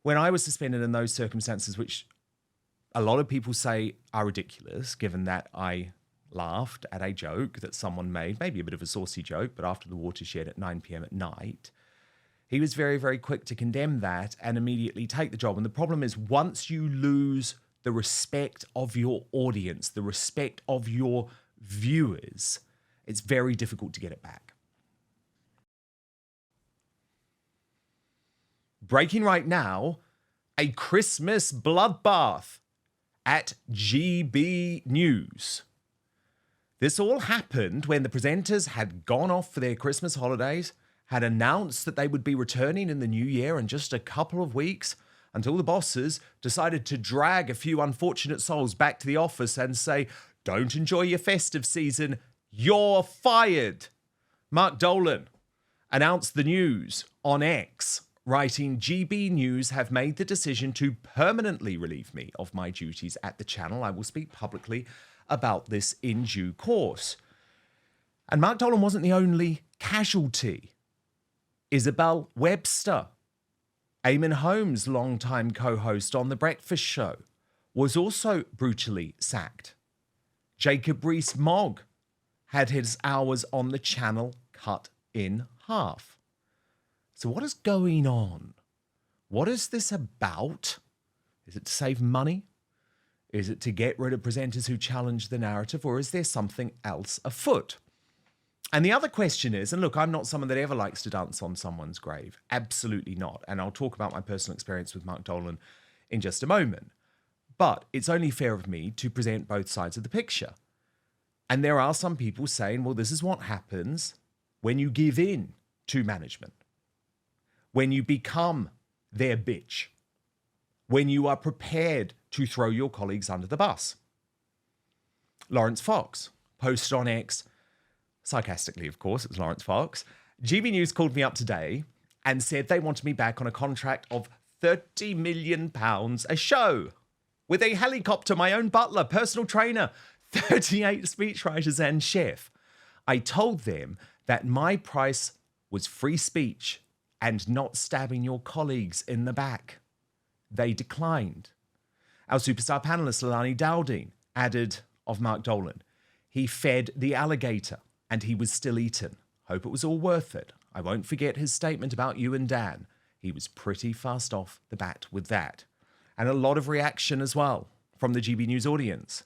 when I was suspended in those circumstances, which a lot of people say are ridiculous, given that I laughed at a joke that someone made, maybe a bit of a saucy joke, but after the watershed at 9 p.m. at night, he was very, very quick to condemn that and immediately take the job. And the problem is, once you lose the respect of your audience, the respect of your viewers, it's very difficult to get it back. Breaking right now, a Christmas bloodbath at GB News. This all happened when the presenters had gone off for their Christmas holidays, had announced that they would be returning in the new year in just a couple of weeks, until the bosses decided to drag a few unfortunate souls back to the office and say, "Don't enjoy your festive season, you're fired." Mark Dolan announced the news on X, writing, "GB News have made the decision to permanently relieve me of my duties at the channel. I will speak publicly about this in due course." And Mark Dolan wasn't the only casualty. Isabel Webster, Eamon Holmes' longtime co-host on The Breakfast Show, was also brutally sacked. Jacob Rees-Mogg had his hours on the channel cut in half. So what is going on? What is this about? Is it to save money? Is it to get rid of presenters who challenge the narrative? Or is there something else afoot? And the other question is, and look, I'm not someone that ever likes to dance on someone's grave. Absolutely not. And I'll talk about my personal experience with Mark Dolan in just a moment. But it's only fair of me to present both sides of the picture. And there are some people saying, well, this is what happens when you give in to management, when you become their bitch, when you are prepared to throw your colleagues under the bus. Lawrence Fox posted on X, sarcastically, of course, it's Lawrence Fox. GB News called me up today and said they wanted me back on a contract of £30 million a show, with a helicopter, my own butler, personal trainer, 38 speechwriters and chef. I told them that my price was free speech and not stabbing your colleagues in the back. They declined. Our superstar panelist, Lilani Dowding, added of Mark Dolan, "He fed the alligator and he was still eaten. Hope it was all worth it. I won't forget his statement about you and Dan. He was pretty fast off the bat with that." And a lot of reaction as well from the GB News audience.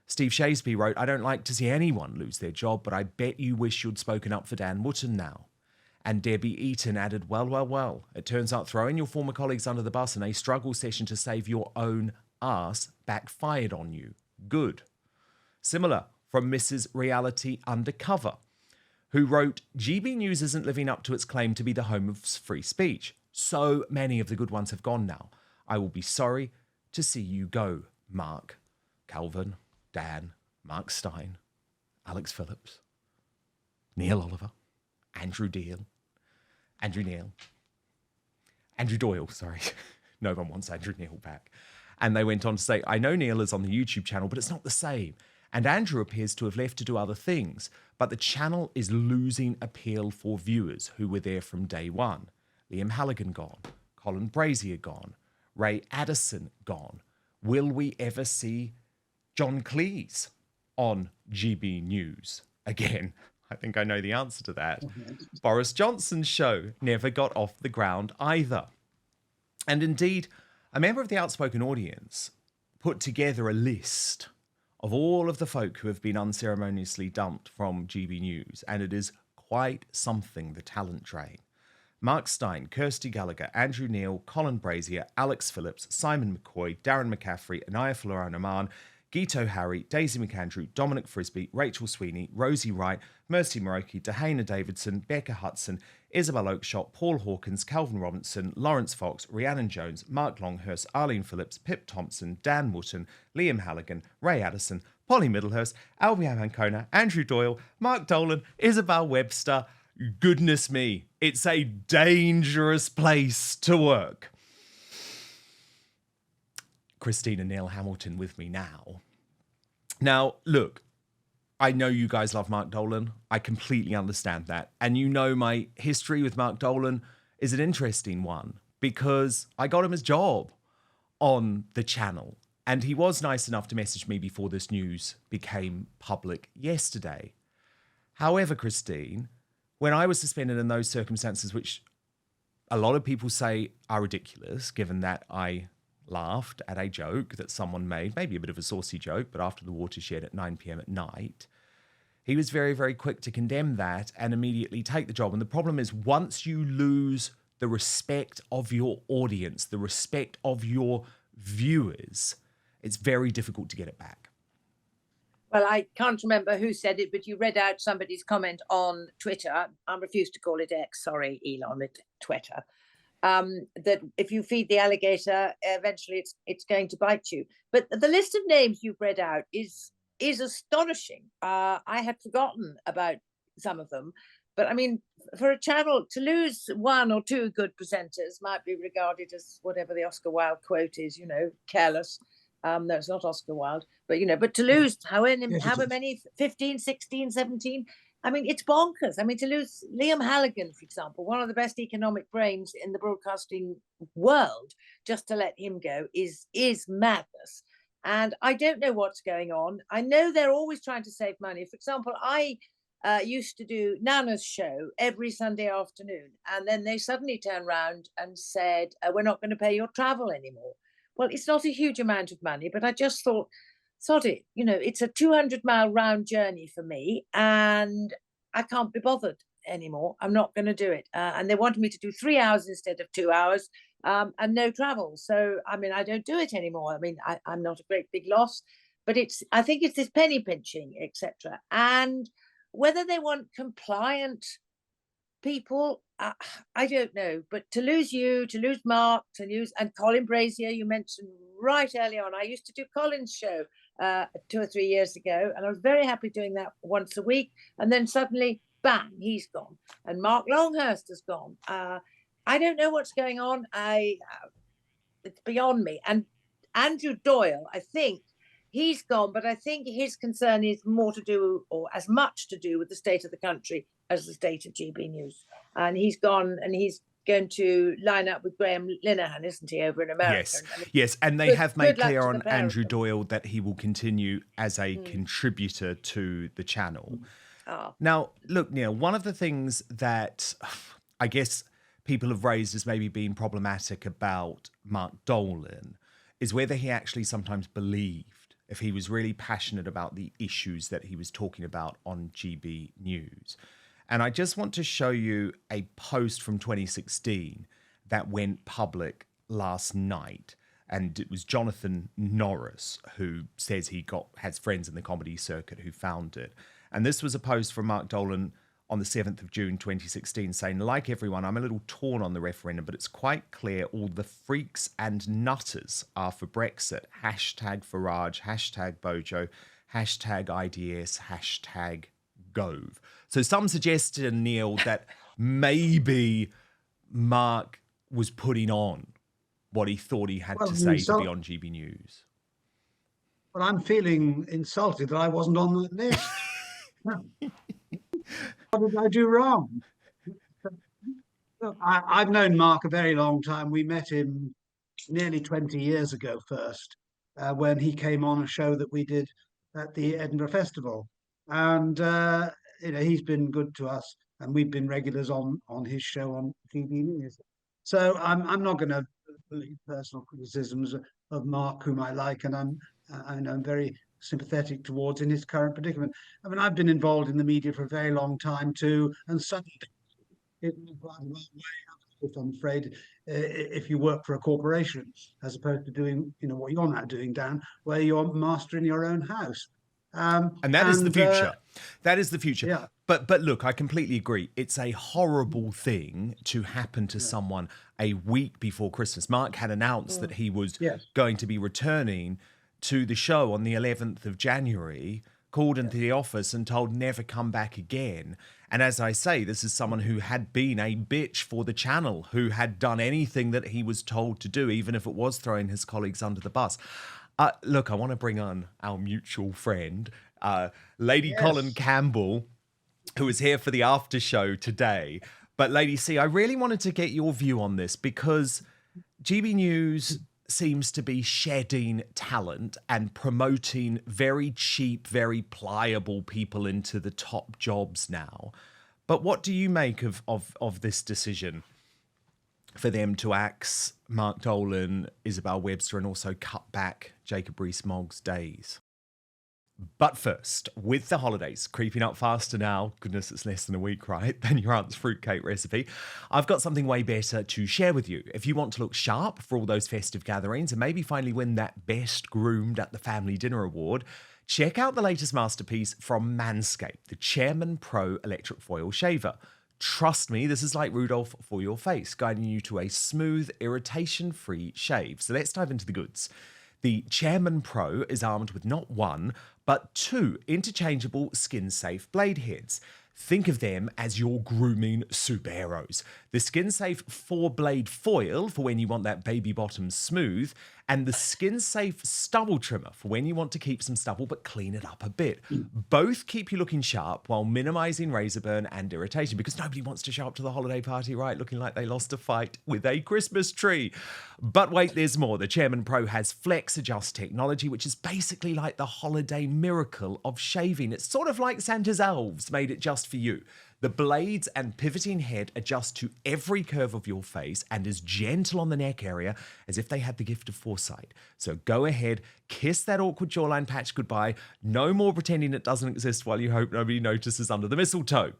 Steve Shasby wrote, "I don't like to see anyone lose their job, but I bet you wish you'd spoken up for Dan Wootton now." And Debbie Eaton added, well. It turns out throwing your former colleagues under the bus in a struggle session to save your own ass backfired on you. Good. Similar from Mrs. Reality Undercover, who wrote, "GB News isn't living up to its claim to be the home of free speech. So many of the good ones have gone now. I will be sorry to see you go, Mark." Calvin, Dan, Mark Stein, Alex Phillips, Neil Oliver, Andrew Neil. Andrew Doyle, sorry. No one wants Andrew Neil back. And they went on to say, "I know Neil is on the YouTube channel, but it's not the same. And Andrew appears to have left to do other things, but the channel is losing appeal for viewers who were there from day one. Liam Halligan gone, Colin Brazier gone, Ray Addison gone. Will we ever see John Cleese on GB News again?" I think I know the answer to that. Boris Johnson's show never got off the ground either. And indeed, a member of the Outspoken audience put together a list of all of the folk who have been unceremoniously dumped from GB News, and it is quite something, the talent train. Mark Stein, Kirsty Gallagher, Andrew Neil, Colin Brazier, Alex Phillips, Simon McCoy, Darren McCaffrey, Anaya Floran-Oman, Gito Harry, Daisy McAndrew, Dominic Frisby, Rachel Sweeney, Rosie Wright, Mercy Moroki, Dahana Davidson, Becca Hudson, Isabel Oakeshott, Paul Hawkins, Calvin Robinson, Lawrence Fox, Rhiannon Jones, Mark Longhurst, Arlene Phillips, Pip Thompson, Dan Wootton, Liam Halligan, Ray Addison, Polly Middlehurst, Albion Ancona, Andrew Doyle, Mark Dolan, Isabel Webster. Goodness me, it's a dangerous place to work. Christina Neil Hamilton with me now. Now, look, I know you guys love Mark Dolan. I completely understand that. And you know my history with Mark Dolan is an interesting one because I got him his job on the channel. And he was nice enough to message me before this news became public yesterday. However, Christine, when I was suspended in those circumstances, which a lot of people say are ridiculous, given that I laughed at a joke that someone made, maybe a bit of a saucy joke, but after the watershed at 9 p.m. at night, he was very, very quick to condemn that and immediately take the job. And the problem is, once you lose the respect of your audience, the respect of your viewers, it's very difficult to get it back. Well, I can't remember who said it, but you read out somebody's comment on Twitter. I refuse to call it X. Sorry, Elon, it's Twitter. That if you feed the alligator, eventually it's going to bite you. But the list of names you've read out is astonishing. I had forgotten about some of them. But I mean, for a channel to lose one or two good presenters might be regarded as whatever the Oscar Wilde quote is, careless. No, it's not Oscar Wilde, but to lose however many, 15, 16, 17, I mean, it's bonkers. I mean, to lose Liam Halligan, for example, one of the best economic brains in the broadcasting world, just to let him go is madness. And I don't know what's going on. I know they're always trying to save money. For example, I used to do Nana's show every Sunday afternoon, and then they suddenly turned around and said, we're not going to pay your travel anymore. Well, it's not a huge amount of money, but I just thought, sod it, it's a 200-mile round journey for me, and I can't be bothered anymore. I'm not going to do it. And they wanted me to do 3 hours instead of 2 hours, and no travel. So, I mean, I don't do it anymore. I mean, I'm not a great big loss, but I think it's this penny pinching, etc. And whether they want compliant people, I don't know, but to lose you, to lose Mark, and Colin Brazier, you mentioned right early on. I used to do Colin's show 2 or 3 years ago, and I was very happy doing that once a week. And then suddenly, bang, he's gone, and Mark Longhurst has gone. I don't know what's going on. It's beyond me. And Andrew Doyle, I think he's gone, but I think his concern is more to do, or as much to do, with the state of the country as the state of GB News. And he's gone, and he's going to line up with Graham Linehan, isn't he, over in America? Yes. And they have made clear on Andrew Doyle that he will continue as a contributor to the channel. Now, look, Neil, one of the things that I guess people have raised as maybe being problematic about Mark Dolan is whether he actually sometimes believed, if he was really passionate about the issues that he was talking about on GB News. And I just want to show you a post from 2016 that went public last night. And it was Jonathan Norris, who says he has friends in the comedy circuit who found it. And this was a post from Mark Dolan on the 7th of June 2016 saying, like everyone, I'm a little torn on the referendum, but it's quite clear all the freaks and nutters are for Brexit. Hashtag Farage, hashtag Bojo, hashtag IDS, hashtag Gove. So some suggestion, Neil, that maybe Mark was putting on what he thought he had to say to be on GB News. Well, I'm feeling insulted that I wasn't on the list. What did I do wrong? Look, I've known Mark a very long time. We met him nearly 20 years ago first, when he came on a show that we did at the Edinburgh Festival. And he's been good to us, and we've been regulars on his show on TV News. So I'm not going to leave personal criticisms of Mark, whom I like, and I'm very sympathetic towards in his current predicament. I mean, I've been involved in the media for a very long time too, and suddenly it was way, I'm afraid, if you work for a corporation as opposed to doing what you're now doing, Dan, where you're master in your own house. And that is the future. That is the future. Yeah. But look, I completely agree. It's a horrible thing to happen to someone a week before Christmas. Mark had announced that he was going to be returning to the show on the 11th of January, called into the office and told never come back again. And as I say, this is someone who had been a bitch for the channel, who had done anything that he was told to do, even if it was throwing his colleagues under the bus. Look, I want to bring on our mutual friend, Lady Colin Campbell, who is here for the after show today. But Lady C, I really wanted to get your view on this because GB News seems to be shedding talent and promoting very cheap, very pliable people into the top jobs now. But what do you make of this decision for them to axe Mark Dolan, Isabel, Webster, and also cut back Jacob Rees-Mogg's days? But first, with the holidays creeping up faster now, goodness, it's less than a week, right, than your aunt's fruitcake recipe, I've got something way better to share with you. If you want to look sharp for all those festive gatherings and maybe finally win that Best Groomed at the Family Dinner award, check out the latest masterpiece from Manscaped, the Chairman Pro Electric Foil Shaver. Trust me, this is like Rudolph for your face, guiding you to a smooth, irritation-free shave. So let's dive into the goods. The Chairman Pro is armed with not one, but two interchangeable skin-safe blade heads. Think of them as your grooming superheroes. The skin-safe 4-blade foil for when you want that baby bottom smooth, and the skin-safe stubble trimmer for when you want to keep some stubble but clean it up a bit. Both keep you looking sharp while minimizing razor burn and irritation, because nobody wants to show up to the holiday party, right, looking like they lost a fight with a Christmas tree. But wait, there's more. The Chairman Pro has Flex Adjust technology, which is basically like the holiday miracle of shaving. It's sort of like Santa's elves made it just for you. The blades and pivoting head adjust to every curve of your face and is gentle on the neck area as if they had the gift of foresight. So go ahead, kiss that awkward jawline patch goodbye. No more pretending it doesn't exist while you hope nobody notices under the mistletoe.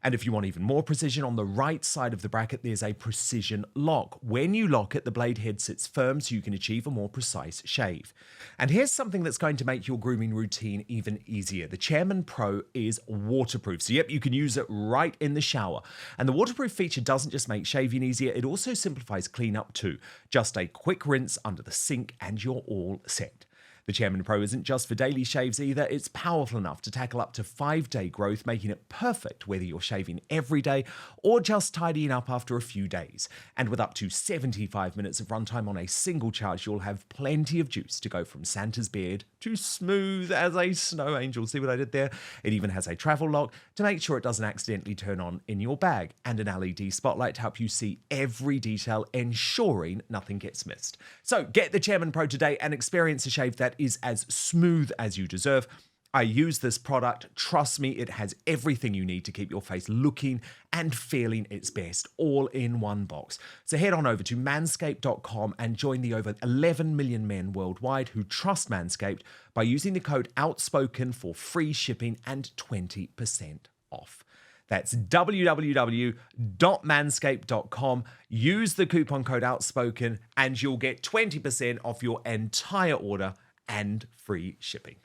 And if you want even more precision, on the right side of the bracket, there's a precision lock. When you lock it, the blade head sits firm so you can achieve a more precise shave. And here's something that's going to make your grooming routine even easier. The Chairman Pro is waterproof. So yep, you can use it right in the shower. And the waterproof feature doesn't just make shaving easier, it also simplifies cleanup too. Just a quick rinse under the sink and you're all set. The Chairman Pro isn't just for daily shaves either, it's powerful enough to tackle up to 5-day growth, making it perfect whether you're shaving every day or just tidying up after a few days. And with up to 75 minutes of runtime on a single charge, you'll have plenty of juice to go from Santa's beard to smooth as a snow angel. See what I did there? It even has a travel lock to make sure it doesn't accidentally turn on in your bag, and an LED spotlight to help you see every detail, ensuring nothing gets missed. So get the Chairman Pro today and experience a shave that is as smooth as you deserve. I use this product. Trust me, it has everything you need to keep your face looking and feeling its best, all in one box. So head on over to manscaped.com and join the over 11 million men worldwide who trust Manscaped by using the code Outspoken for free shipping and 20% off. That's www.manscaped.com. Use the coupon code Outspoken and you'll get 20% off your entire order and free shipping.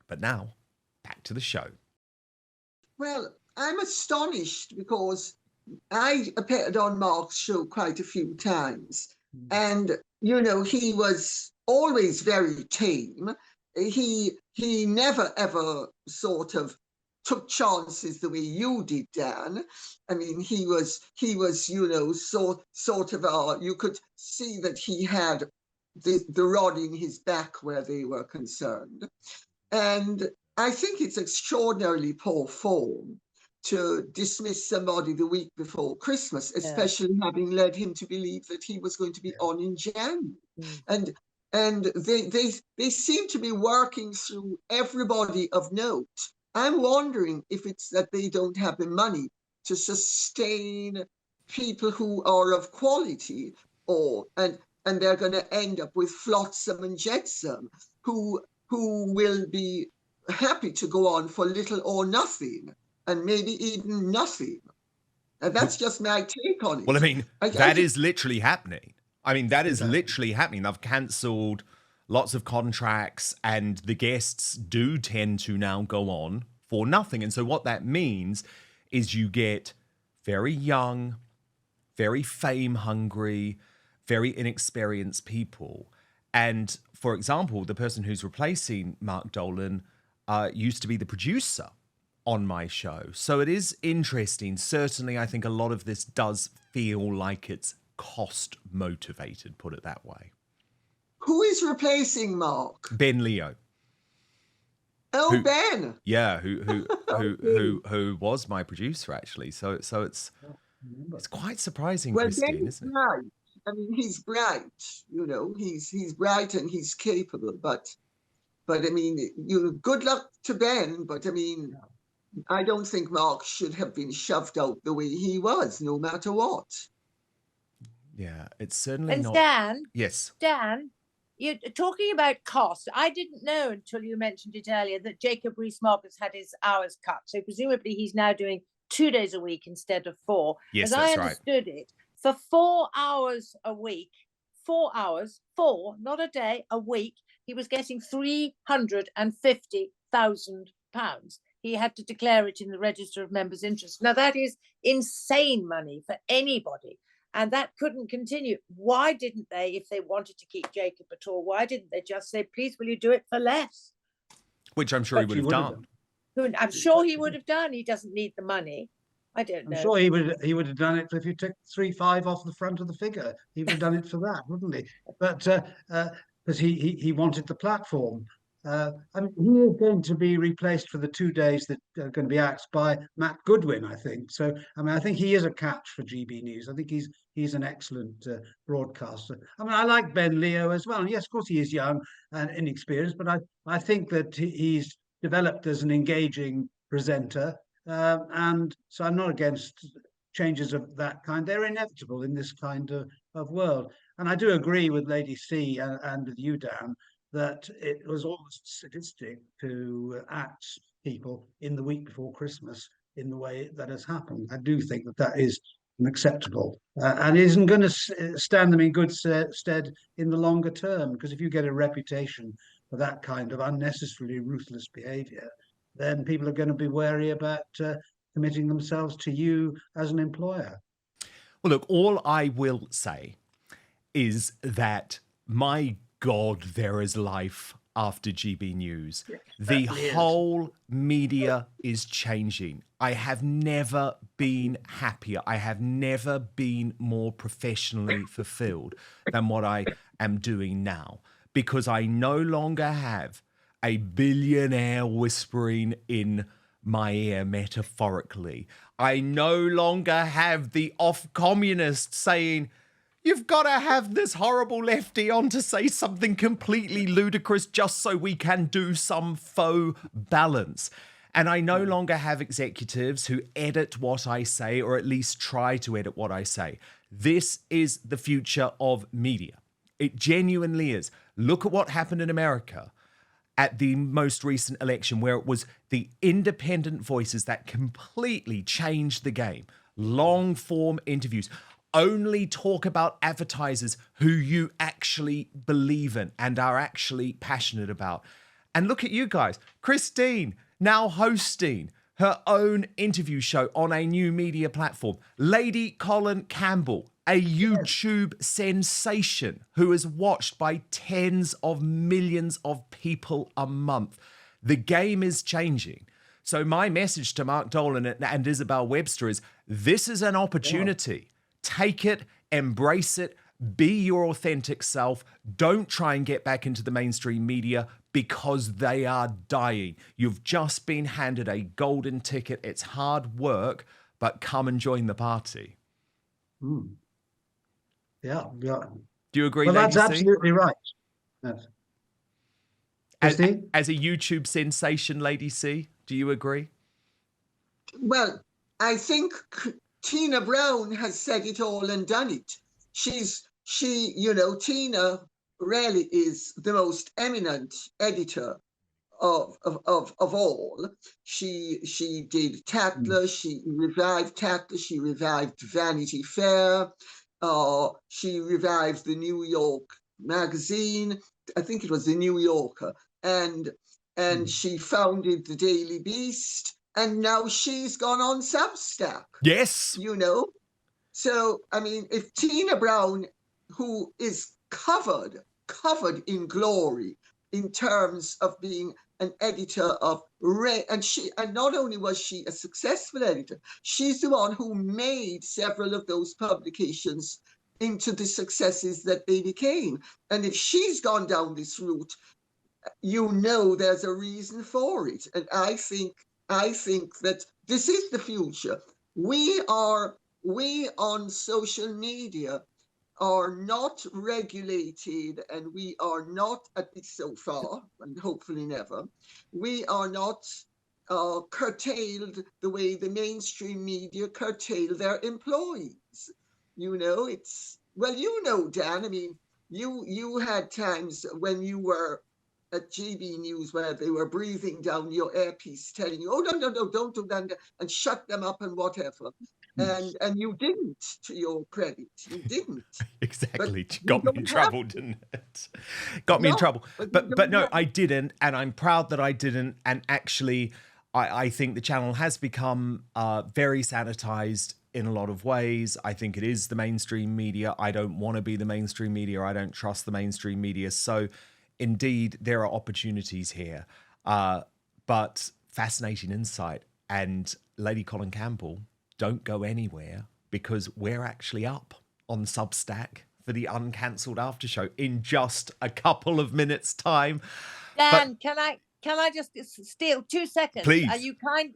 But now, back to the show. Well, I'm astonished because I appeared on Mark's show quite a few times. And, you know, he was always very tame. He never, ever sort of took chances the way you did, Dan. I mean, he was, you know, sort of, you could see that he had the rod in his back where they were concerned. And I think it's extraordinarily poor form to dismiss somebody the week before Christmas, especially having led him to believe that he was going to be on in January. And they seem to be working through everybody of note. I'm wondering if it's that they don't have the money to sustain people who are of quality, and they're going to end up with flotsam and jetsam who will be happy to go on for little or nothing, and maybe even nothing. And that's just my take on it. Well, I mean, that is literally happening. I mean, that is literally happening. They've cancelled lots of contracts, and the guests do tend to now go on for nothing. And so what that means is you get very young, very fame-hungry, very inexperienced people. And, for example, the person who's replacing Mark Dolan used to be the producer on my show. So it is interesting. Certainly, I think a lot of this does feel like it's cost-motivated, put it that way. Who is replacing Mark? Ben Leo. Oh, Ben. Yeah, who was my producer, actually. So it's It's quite surprising, Well, Christine, Ben's isn't it? bright. I mean, he's bright. He's bright and he's capable. But I mean, good luck to Ben. But I mean, I don't think Mark should have been shoved out the way he was, no matter what. Yeah, it's certainly And not. Dan, Yes. Dan, you're talking about cost. I didn't know until you mentioned it earlier that Jacob Rees-Mogg has had his hours cut. So presumably he's now doing 2 days a week instead of 4. Yes, As I that's right. understood it, for 4 hours a week, 4 hours, 4, not a day, a week, he was getting £350,000. He had to declare it in the Register of Members' Interests. Now, that is insane money for anybody. And that couldn't continue. Why didn't they, if they wanted to keep Jacob at all, why didn't they just say, please, will you do it for less? Which I'm sure he would have done. I'm sure he would have done. He doesn't need the money. I don't know. I'm sure he would have done it if you took 3-5 off the front of the figure. He would have done it for that, wouldn't he? But because he wanted the platform. I mean, he is going to be replaced for the 2 days that are going to be axed by Matt Goodwin, I think. So, I mean, I think he is a catch for GB News. I think he's an excellent broadcaster. I mean, I like Ben Leo as well. And yes, of course, he is young and inexperienced, but I think that he's developed as an engaging presenter. And so I'm not against changes of that kind. They're inevitable in this kind of world. And I do agree with Lady C and with you, Dan, that it was almost sadistic to axe people in the week before Christmas in the way that has happened. I do think that is unacceptable and isn't going to stand them in good stead in the longer term, because if you get a reputation for that kind of unnecessarily ruthless behavior, then people are going to be wary about committing themselves to you as an employer. Well, look, all I will say is that, my God, there is life after GB News. The whole media is changing. I have never been happier. I have never been more professionally fulfilled than what I am doing now, because I no longer have a billionaire whispering in my ear, metaphorically. I no longer have the off-communist saying, you've got to have this horrible lefty on to say something completely ludicrous just so we can do some faux balance. And I no longer have executives who edit what I say, or at least try to edit what I say. This is the future of media. It genuinely is. Look at what happened in America at the most recent election, where it was the independent voices that completely changed the game. Long form interviews. Only talk about advertisers who you actually believe in and are actually passionate about. And look at you guys. Christine now hosting her own interview show on a new media platform. Lady Colin Campbell, a YouTube sensation who is watched by tens of millions of people a month. The game is changing. So my message to Mark Dolan and Isabel Webster is, this is an opportunity. Take it, embrace it, be your authentic self. Don't try and get back into the mainstream media, because they are dying. You've just been handed a golden ticket. It's hard work, but come and join the party. Yeah. Do you agree? Well, that's Lady C? absolutely right. Yes. As a YouTube sensation, Lady C, do you agree? Well, I think Tina Brown has said it all and done it. Tina really is the most eminent editor of all. She did Tatler, she revived Tatler, she revived Vanity Fair, she revived the New York magazine, I think it was the New Yorker, and she founded the Daily Beast, and now she's gone on Substack. Yes. So, I mean, if Tina Brown, who is covered in glory in terms of being an editor of and not only was she a successful editor, she's the one who made several of those publications into the successes that they became. And if she's gone down this route, there's a reason for it. And I think that this is the future. We are we on social media are not regulated, and we are not, at least so far, and hopefully never, we are not curtailed the way the mainstream media curtail their employees. You know, it's, well, you know, Dan, I mean, you had times when you were at GB News where they were breathing down your earpiece, telling you, "Oh no, don't do that," and shut them up and whatever. And you didn't, to your credit, you didn't. Exactly. But Got me you in don't trouble, have didn't it? Got me in No, trouble. but you But don't no, have I didn't, and I'm proud that I didn't. And actually, I think the channel has become very sanitized in a lot of ways. I think it is the mainstream media. I don't want to be the mainstream media. I don't trust the mainstream media. So indeed, there are opportunities here. But fascinating insight. And Lady Colin Campbell, don't go anywhere, because we're actually up on Substack for the uncancelled after show in just a couple of minutes' time. Dan, can I just steal 2 seconds? Please.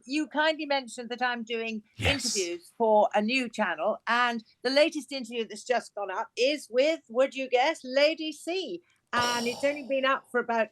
You kindly mentioned that I'm doing Yes. interviews for a new channel, and the latest interview that's just gone up is with, would you guess, Lady C, and it's only been up for about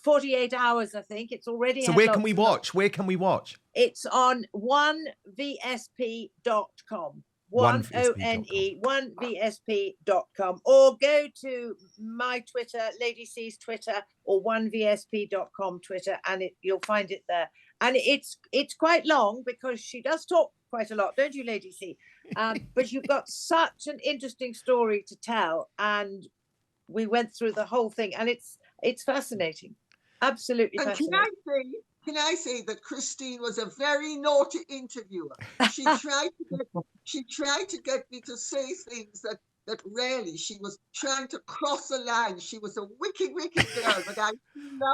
48 hours, I think. It's already So had where lots can we and watch? Where can we watch? It's on onevsp.com. onevsp.com, or go to my Twitter, Lady C's Twitter, or onevsp.com Twitter, and you'll find it there. And it's quite long, because she does talk quite a lot, don't you, Lady C? But you've got such an interesting story to tell, and we went through the whole thing, and it's fascinating, absolutely And fascinating. can I say that Christine was a very naughty interviewer? She tried to get me to say things that rarely. She was trying to cross a line. She was a wicked girl, but I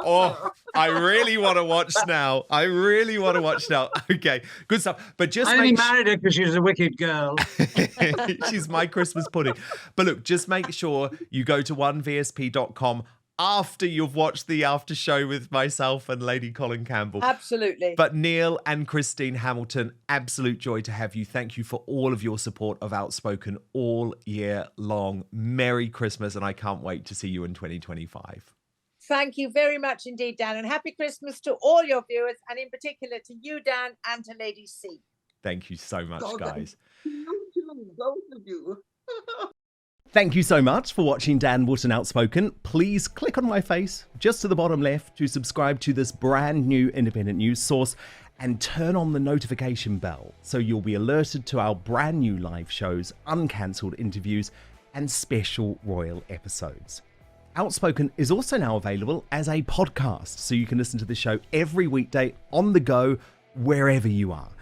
love her. I really want to watch now. Okay, good stuff. But just I only make married her because she was a wicked girl. she's my Christmas pudding. But look, just make sure you go to onevsp.com after you've watched the after show with myself and Lady Colin Campbell. Absolutely. But Neil and Christine Hamilton, absolute joy to have you. Thank you for all of your support of Outspoken all year long. Merry Christmas, and I can't wait to see you in 2025. Thank you very much indeed, Dan, and happy Christmas to all your viewers, and in particular to you, Dan, and to Lady C. Thank you so much, guys. You too, both of you. Thank you so much for watching Dan Wootton Outspoken. Please click on my face just to the bottom left to subscribe to this brand new independent news source, and turn on the notification bell so you'll be alerted to our brand new live shows, uncancelled interviews, and special royal episodes. Outspoken is also now available as a podcast, so you can listen to the show every weekday on the go, wherever you are.